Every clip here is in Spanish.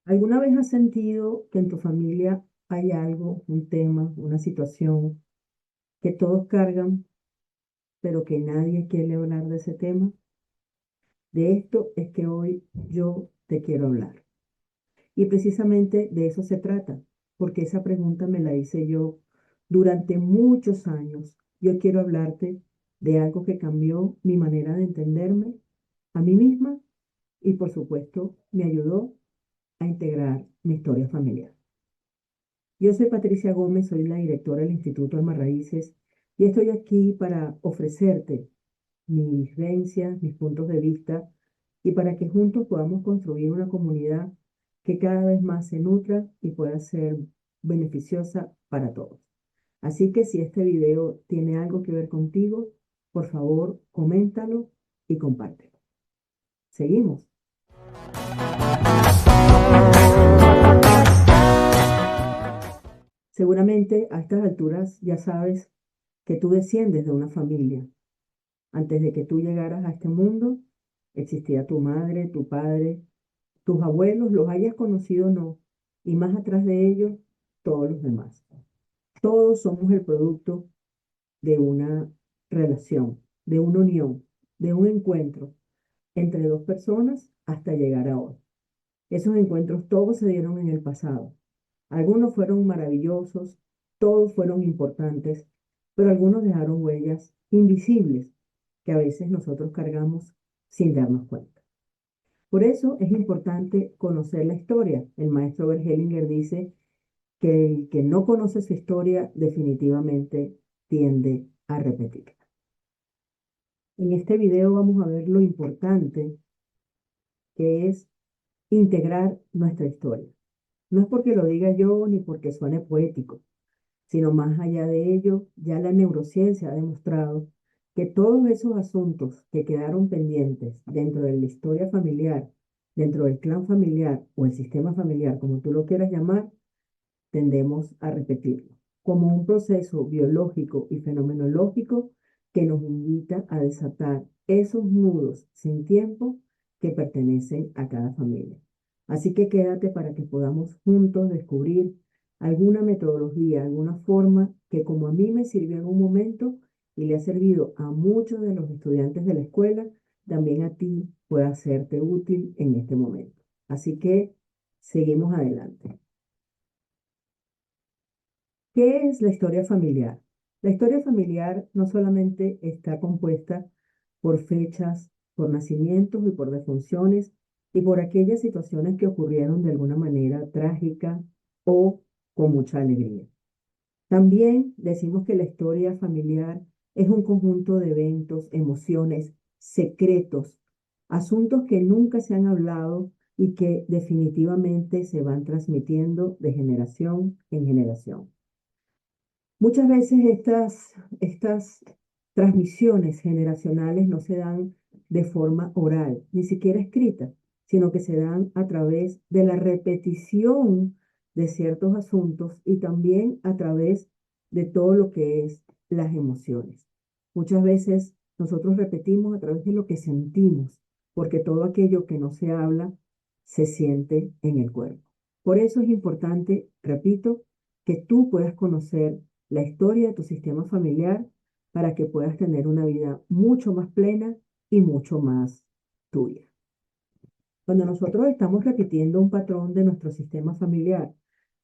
¿Alguna vez has sentido que en tu familia hay algo, un tema, una situación que todos cargan, pero que nadie quiere hablar de ese tema? De esto es que hoy yo te quiero hablar. Y precisamente de eso se trata, porque esa pregunta me la hice yo durante muchos años. Yo quiero hablarte de algo que cambió mi manera de entenderme a mí misma y por supuesto me ayudó a integrar mi historia familiar. Yo soy Patricia Gómez, soy la directora del Instituto Alma Raíces y estoy aquí para ofrecerte mis vivencias, mis puntos de vista y para que juntos podamos construir una comunidad que cada vez más se nutra y pueda ser beneficiosa para todos. Así que si este video tiene algo que ver contigo, por favor, coméntalo y compártelo. Seguimos. Seguramente a estas alturas ya sabes que tú desciendes de una familia. Antes de que tú llegaras a este mundo, existía tu madre, tu padre, tus abuelos, los hayas conocido o no, y más atrás de ellos, todos los demás. Todos somos el producto de una relación, de una unión, de un encuentro entre dos personas hasta llegar a hoy. Esos encuentros todos se dieron en el pasado. Algunos fueron maravillosos, todos fueron importantes, pero algunos dejaron huellas invisibles que a veces nosotros cargamos sin darnos cuenta. Por eso es importante conocer la historia. El maestro Bert Hellinger dice que el que no conoce su historia definitivamente tiende a repetirla. En este video vamos a ver lo importante que es integrar nuestra historia. No es porque lo diga yo ni porque suene poético, sino más allá de ello, ya la neurociencia ha demostrado que todos esos asuntos que quedaron pendientes dentro de la historia familiar, dentro del clan familiar o el sistema familiar, como tú lo quieras llamar, tendemos a repetirlo, como un proceso biológico y fenomenológico que nos invita a desatar esos nudos sin tiempo que pertenecen a cada familia. Así que quédate para que podamos juntos descubrir alguna metodología, alguna forma que como a mí me sirvió en un momento y le ha servido a muchos de los estudiantes de la escuela, también a ti pueda serte útil en este momento. Así que seguimos adelante. ¿Qué es la historia familiar? La historia familiar no solamente está compuesta por fechas, por nacimientos y por defunciones y por aquellas situaciones que ocurrieron de alguna manera trágica o con mucha alegría. También decimos que la historia familiar es un conjunto de eventos, emociones, secretos, asuntos que nunca se han hablado y que definitivamente se van transmitiendo de generación en generación. Muchas veces estas transmisiones generacionales no se dan de forma oral, ni siquiera escrita, sino que se dan a través de la repetición de ciertos asuntos y también a través de todo lo que es las emociones. Muchas veces nosotros repetimos a través de lo que sentimos, porque todo aquello que no se habla se siente en el cuerpo. Por eso es importante, repito, que tú puedas conocer la historia de tu sistema familiar para que puedas tener una vida mucho más plena y mucho más tuya. Cuando nosotros estamos repitiendo un patrón de nuestro sistema familiar,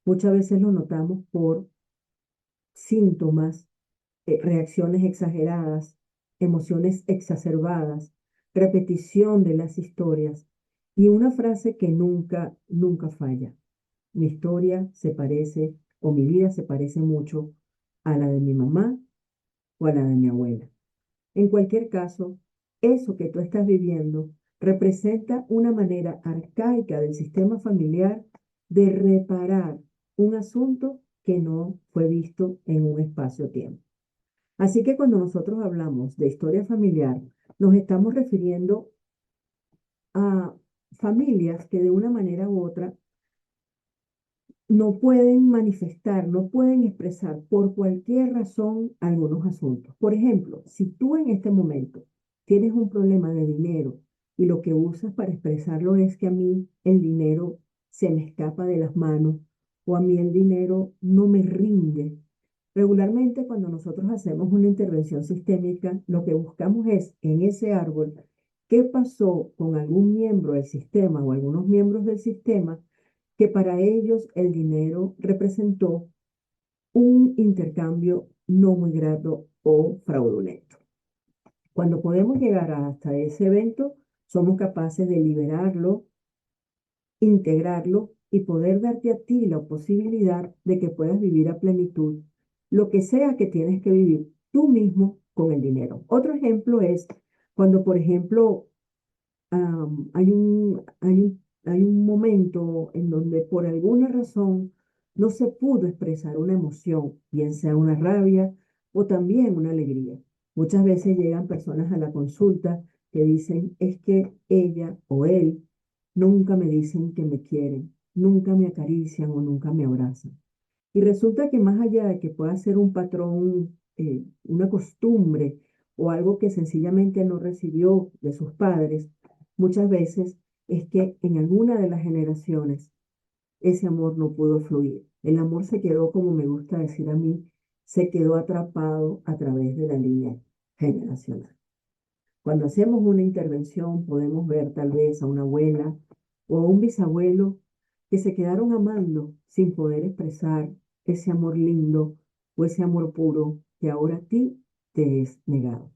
muchas veces lo notamos por síntomas, reacciones exageradas, emociones exacerbadas, repetición de las historias y una frase que nunca, nunca falla. Mi historia se parece o mi vida se parece mucho a la de mi mamá o a la de mi abuela. En cualquier caso, eso que tú estás viviendo representa una manera arcaica del sistema familiar de reparar un asunto que no fue visto en un espacio-tiempo. Así que cuando nosotros hablamos de historia familiar, nos estamos refiriendo a familias que de una manera u otra no pueden manifestar, no pueden expresar por cualquier razón algunos asuntos. Por ejemplo, si tú en este momento tienes un problema de dinero y lo que usas para expresarlo es que a mí el dinero se me escapa de las manos o a mí el dinero no me rinde. Regularmente, cuando nosotros hacemos una intervención sistémica, lo que buscamos es en ese árbol qué pasó con algún miembro del sistema o algunos miembros del sistema que para ellos el dinero representó un intercambio no muy grato o fraudulento. Cuando podemos llegar hasta ese evento, somos capaces de liberarlo, integrarlo y poder darte a ti la posibilidad de que puedas vivir a plenitud lo que sea que tienes que vivir tú mismo con el dinero. Otro ejemplo es cuando, por ejemplo, hay un momento en donde por alguna razón no se pudo expresar una emoción, bien sea una rabia o también una alegría. Muchas veces llegan personas a la consulta que dicen, es que ella o él nunca me dicen que me quieren, nunca me acarician o nunca me abrazan. Y resulta que más allá de que pueda ser un patrón, una costumbre o algo que sencillamente no recibió de sus padres, muchas veces es que en alguna de las generaciones ese amor no pudo fluir. El amor se quedó, como me gusta decir a mí, se quedó atrapado a través de la línea generacional. Cuando hacemos una intervención podemos ver tal vez a una abuela o a un bisabuelo que se quedaron amando sin poder expresar ese amor lindo o ese amor puro que ahora a ti te es negado.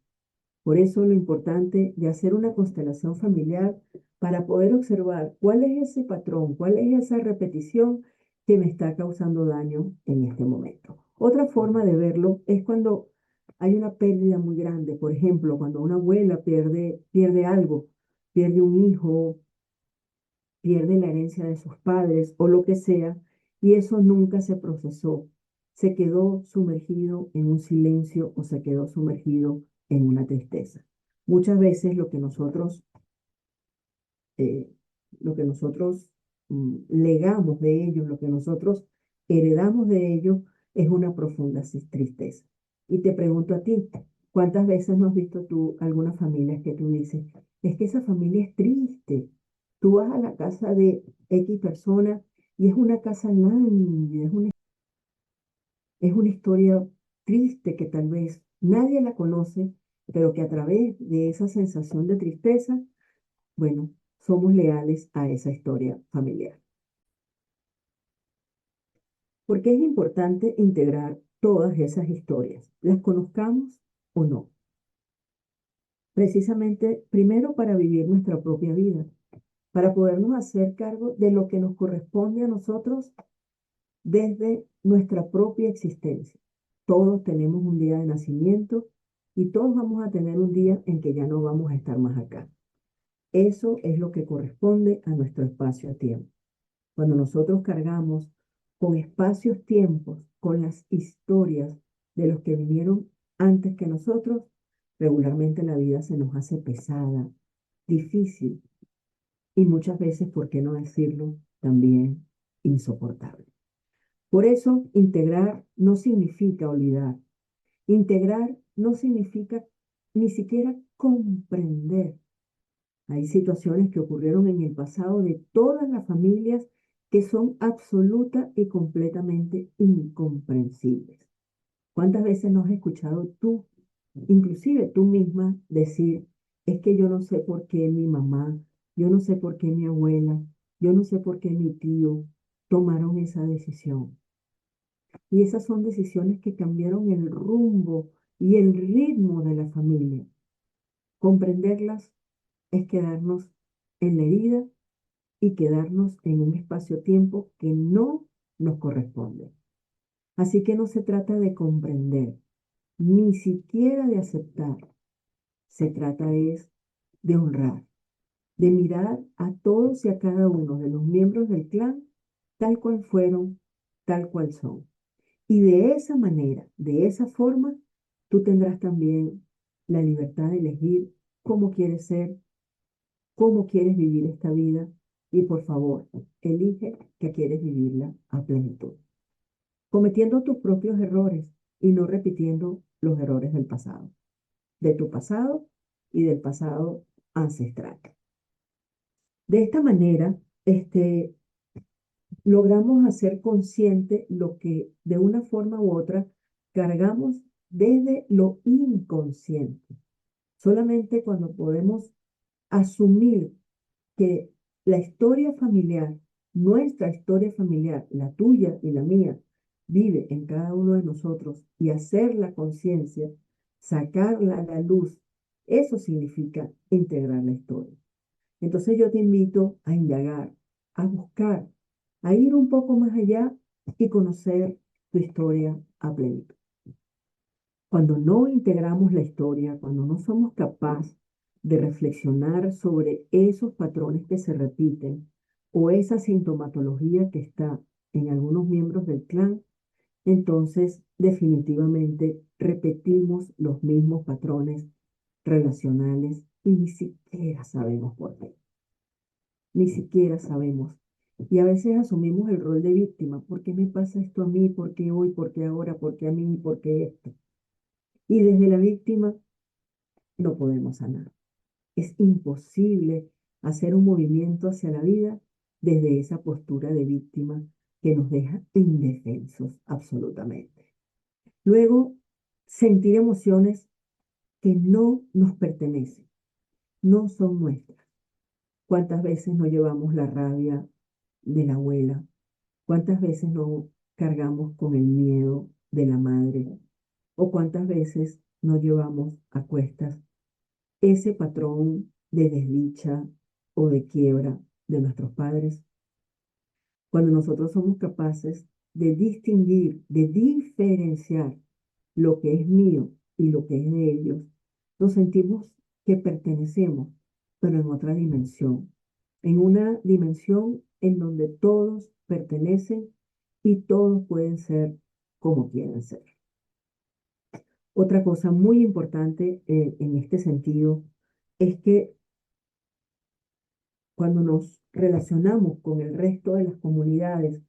Por eso lo importante de hacer una constelación familiar para poder observar cuál es ese patrón, cuál es esa repetición que me está causando daño en este momento. Otra forma de verlo es cuando hay una pérdida muy grande. Por ejemplo, cuando una abuela pierde algo, pierde un hijo, pierde la herencia de sus padres o lo que sea, y eso nunca se procesó. Se quedó sumergido en un silencio o se quedó sumergido en una tristeza. Muchas veces eh, lo que nosotros legamos de ellos, lo que nosotros heredamos de ellos, es una profunda tristeza. Y te pregunto a ti, ¿cuántas veces no has visto tú algunas familias que tú dices, es que esa familia es triste? Tú vas a la casa de X persona y es una casa lánguida, es una historia triste que tal vez nadie la conoce, pero que a través de esa sensación de tristeza, bueno, somos leales a esa historia familiar. Porque es importante integrar todas esas historias, las conozcamos o no. Precisamente, primero para vivir nuestra propia vida, para podernos hacer cargo de lo que nos corresponde a nosotros desde nuestra propia existencia. Todos tenemos un día de nacimiento y todos vamos a tener un día en que ya no vamos a estar más acá. Eso es lo que corresponde a nuestro espacio-tiempo. Cuando nosotros cargamos con espacios-tiempos, con las historias de los que vinieron antes que nosotros, regularmente la vida se nos hace pesada, difícil y muchas veces, ¿por qué no decirlo?, también insoportable. Por eso, integrar no significa olvidar. Integrar no significa ni siquiera comprender. Hay situaciones que ocurrieron en el pasado de todas las familias que son absoluta y completamente incomprensibles. ¿Cuántas veces no has escuchado tú, inclusive tú misma, decir, es que yo no sé por qué mi mamá, yo no sé por qué mi abuela, yo no sé por qué mi tío tomaron esa decisión? Y esas son decisiones que cambiaron el rumbo y el ritmo de la familia. Comprenderlas es quedarnos en la herida y quedarnos en un espacio-tiempo que no nos corresponde. Así que no se trata de comprender, ni siquiera de aceptar. Se trata es de honrar, de mirar a todos y a cada uno de los miembros del clan tal cual fueron, tal cual son. Y de esa manera, de esa forma, tú tendrás también la libertad de elegir cómo quieres ser, cómo quieres vivir esta vida y por favor, elige que quieres vivirla a plenitud, cometiendo tus propios errores y no repitiendo los errores del pasado, de tu pasado y del pasado ancestral. De esta manera, logramos hacer consciente lo que de una forma u otra cargamos desde lo inconsciente. Solamente cuando podemos asumir que la historia familiar, nuestra historia familiar, la tuya y la mía, vive en cada uno de nosotros y hacer la conciencia, sacarla a la luz, eso significa integrar la historia. Entonces yo te invito a indagar, a buscar, a ir un poco más allá y conocer tu historia a plenitud. Cuando no integramos la historia, cuando no somos capaces de reflexionar sobre esos patrones que se repiten o esa sintomatología que está en algunos miembros del clan, entonces definitivamente repetimos los mismos patrones relacionales y ni siquiera sabemos por qué. Ni siquiera sabemos. Y a veces asumimos el rol de víctima. ¿Por qué me pasa esto a mí? ¿Por qué hoy? ¿Por qué ahora? ¿Por qué a mí? ¿Por qué esto? Y desde la víctima no podemos sanar. Es imposible hacer un movimiento hacia la vida desde esa postura de víctima que nos deja indefensos absolutamente. Luego, sentir emociones que no nos pertenecen, no son nuestras. ¿Cuántas veces no llevamos la rabia de la abuela? ¿Cuántas veces no cargamos con el miedo de la madre? ¿O cuántas veces no llevamos a cuestas ese patrón de desdicha o de quiebra de nuestros padres? Cuando nosotros somos capaces de distinguir, de diferenciar lo que es mío y lo que es de ellos, nos sentimos que pertenecemos, pero en otra dimensión, en una dimensión en donde todos pertenecen y todos pueden ser como quieren ser. Otra cosa muy importante en este sentido es que cuando nos relacionamos con el resto de las comunidades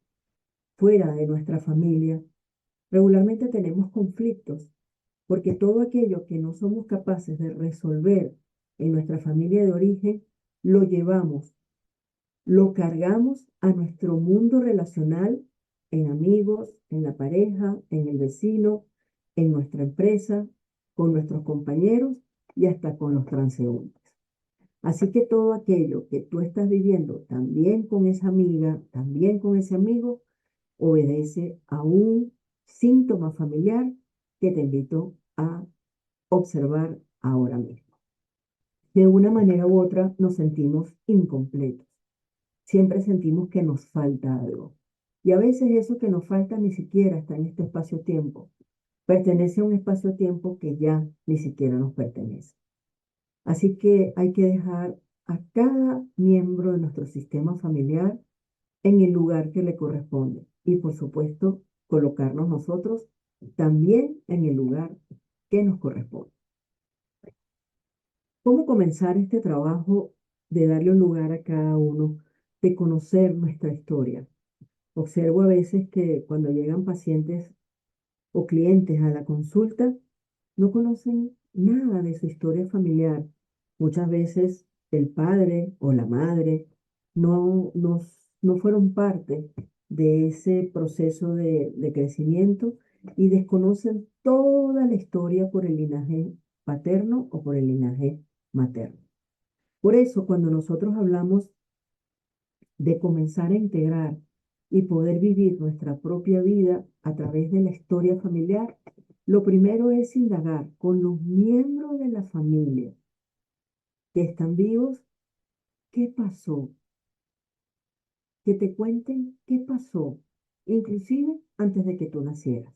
fuera de nuestra familia, regularmente tenemos conflictos, porque todo aquello que no somos capaces de resolver en nuestra familia de origen, lo llevamos, lo cargamos a nuestro mundo relacional, en amigos, en la pareja, en el vecino, en nuestra empresa, con nuestros compañeros y hasta con los transeúntes. Así que todo aquello que tú estás viviendo también con esa amiga, también con ese amigo, obedece a un síntoma familiar que te invito a observar ahora mismo. De una manera u otra nos sentimos incompletos. Siempre sentimos que nos falta algo. Y a veces eso que nos falta ni siquiera está en este espacio-tiempo. Pertenece a un espacio-tiempo que ya ni siquiera nos pertenece. Así que hay que dejar a cada miembro de nuestro sistema familiar en el lugar que le corresponde. Y por supuesto, colocarnos nosotros también en el lugar que nos corresponde. ¿Cómo comenzar este trabajo de darle un lugar a cada uno, de conocer nuestra historia? Observo a veces que cuando llegan pacientes o clientes a la consulta, no conocen nada de su historia familiar. Muchas veces el padre o la madre no fueron parte de ese proceso de crecimiento y desconocen toda la historia por el linaje paterno o por el linaje materno. Por eso, cuando nosotros hablamos de comenzar a integrar y poder vivir nuestra propia vida a través de la historia familiar, lo primero es indagar con los miembros de la familia que están vivos, qué pasó, que te cuenten qué pasó, inclusive antes de que tú nacieras.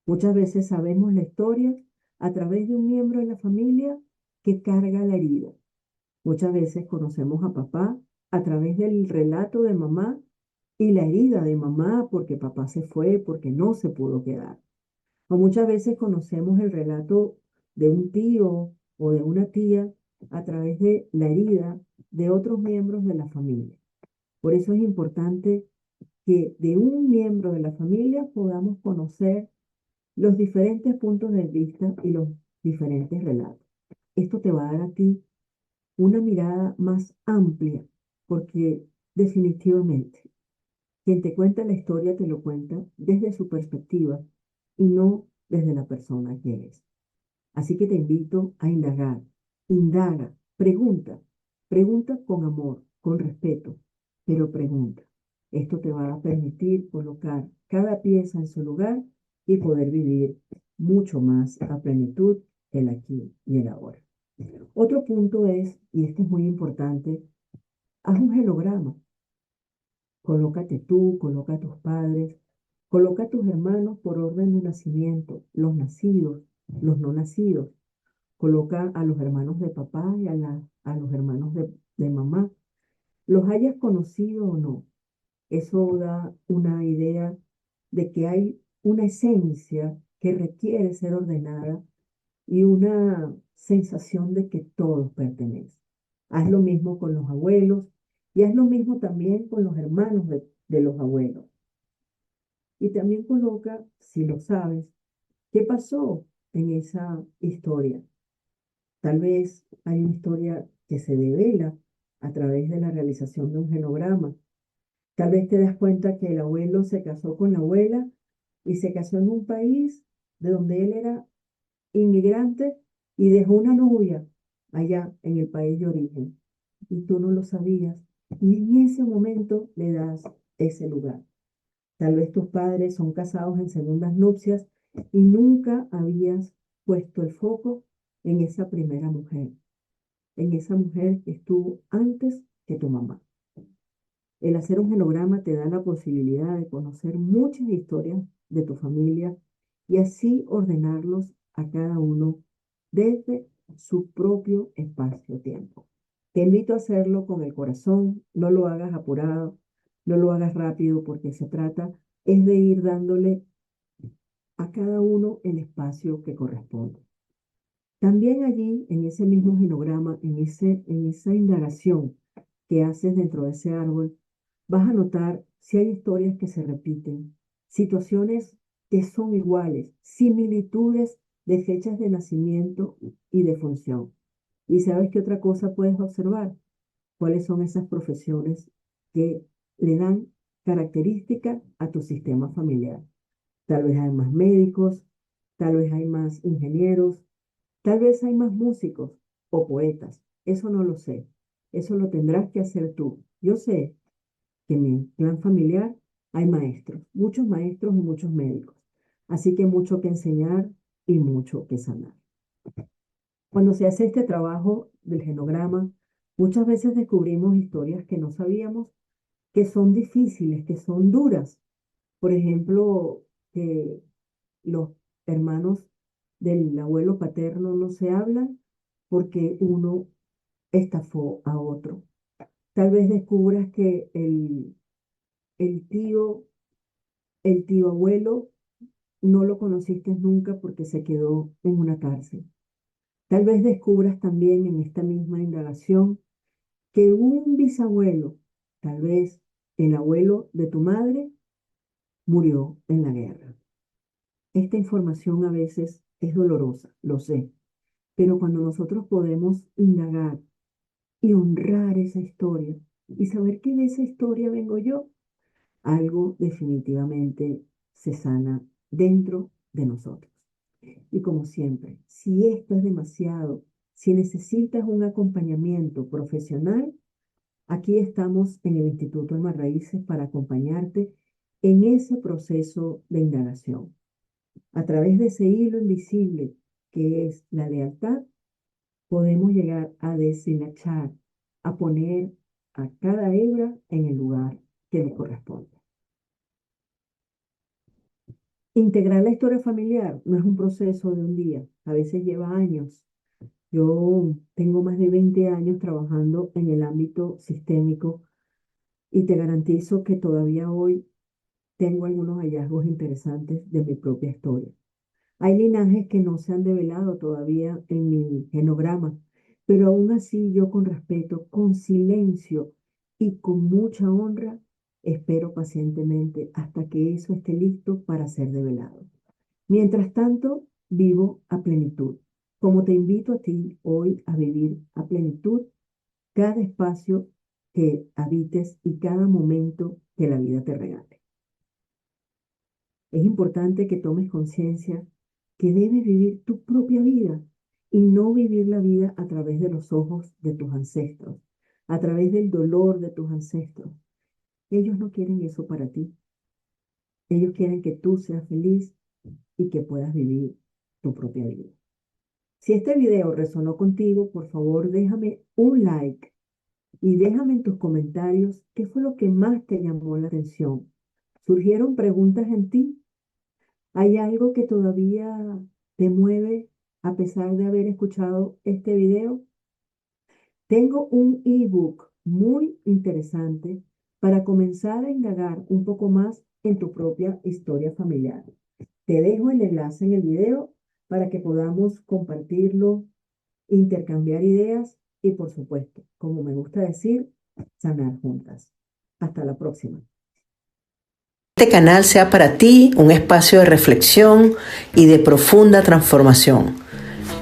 Muchas veces sabemos la historia a través de un miembro de la familia que carga la herida. Muchas veces conocemos a papá a través del relato de mamá y la herida de mamá porque papá se fue, porque no se pudo quedar. O muchas veces conocemos el relato de un tío o de una tía a través de la herida de otros miembros de la familia. Por eso es importante que de un miembro de la familia podamos conocer los diferentes puntos de vista y los diferentes relatos. Esto te va a dar a ti una mirada más amplia, porque definitivamente Quien te cuenta la historia te lo cuenta desde su perspectiva y no desde la persona que es. Así que te invito a indagar, indaga, pregunta, pregunta con amor, con respeto, pero pregunta. Esto te va a permitir colocar cada pieza en su lugar y poder vivir mucho más a plenitud el aquí y el ahora. Otro punto es, y este es muy importante, haz un genograma. Colócate tú, coloca a tus padres, coloca a tus hermanos por orden de nacimiento, los nacidos, los no nacidos. Coloca a los hermanos de papá y a los hermanos de mamá. Los hayas conocido o no, eso da una idea de que hay una esencia que requiere ser ordenada y una sensación de que todos pertenecen. Haz lo mismo con los abuelos y haz lo mismo también con los hermanos de los abuelos. Y también coloca, si lo sabes, qué pasó en esa historia. Tal vez hay una historia que se devela a través de la realización de un genograma. Tal vez te das cuenta que el abuelo se casó con la abuela y se casó en un país de donde él era inmigrante y dejó una novia allá en el país de origen. Y tú no lo sabías. Y en ese momento le das ese lugar. Tal vez tus padres son casados en segundas nupcias y nunca habías puesto el foco en esa primera mujer, en esa mujer que estuvo antes que tu mamá. El hacer un genograma te da la posibilidad de conocer muchas historias de tu familia y así ordenarlos a cada uno desde su propio espacio-tiempo. Te invito a hacerlo con el corazón, no lo hagas apurado, no lo hagas rápido porque se trata es de ir dándole a cada uno el espacio que corresponde. También allí, en ese mismo genograma, en esa indagación que haces dentro de ese árbol, vas a notar si hay historias que se repiten, situaciones que son iguales, similitudes de fechas de nacimiento y de función. ¿Y sabes qué otra cosa puedes observar? ¿Cuáles son esas profesiones que le dan característica a tu sistema familiar? Tal vez hay más médicos, tal vez hay más ingenieros, tal vez hay más músicos o poetas. Eso no lo sé. Eso lo tendrás que hacer tú. Yo sé que en mi clan familiar hay maestros, muchos maestros y muchos médicos. Así que mucho que enseñar y mucho que sanar. Cuando se hace este trabajo del genograma, muchas veces descubrimos historias que no sabíamos, que son difíciles, que son duras. Por ejemplo, que los hermanos del abuelo paterno no se hablan porque uno estafó a otro. Tal vez descubras que el tío, el tío abuelo no lo conociste nunca porque se quedó en una cárcel. Tal vez descubras también en esta misma indagación que un bisabuelo, tal vez el abuelo de tu madre, murió en la guerra. Esta información a veces es dolorosa, lo sé, pero cuando nosotros podemos indagar y honrar esa historia y saber que de esa historia vengo yo, algo definitivamente se sana dentro de nosotros. Y como siempre, si esto es demasiado, si necesitas un acompañamiento profesional, aquí estamos en el Instituto de Raíces para acompañarte en ese proceso de indagación. A través de ese hilo invisible que es la lealtad, podemos llegar a deshilachar, a poner a cada hebra en el lugar que le corresponde. Integrar la historia familiar no es un proceso de un día, a veces lleva años. Yo tengo más de 20 años trabajando en el ámbito sistémico y te garantizo que todavía hoy tengo algunos hallazgos interesantes de mi propia historia. Hay linajes que no se han develado todavía en mi genograma, pero aún así yo con respeto, con silencio y con mucha honra, espero pacientemente hasta que eso esté listo para ser develado. Mientras tanto, vivo a plenitud, como te invito a ti hoy a vivir a plenitud cada espacio que habites y cada momento que la vida te regale. Es importante que tomes conciencia que debes vivir tu propia vida y no vivir la vida a través de los ojos de tus ancestros, a través del dolor de tus ancestros. Ellos no quieren eso para ti. Ellos quieren que tú seas feliz y que puedas vivir tu propia vida. Si este video resonó contigo, por favor déjame un like y déjame en tus comentarios qué fue lo que más te llamó la atención. ¿Surgieron preguntas en ti? ¿Hay algo que todavía te mueve a pesar de haber escuchado este video? Tengo un ebook muy interesante para comenzar a indagar un poco más en tu propia historia familiar. Te dejo el enlace en el video para que podamos compartirlo, intercambiar ideas y, por supuesto, como me gusta decir, sanar juntas. Hasta la próxima. Este canal sea para ti un espacio de reflexión y de profunda transformación.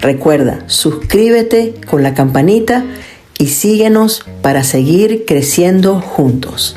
Recuerda, suscríbete con la campanita y síguenos para seguir creciendo juntos.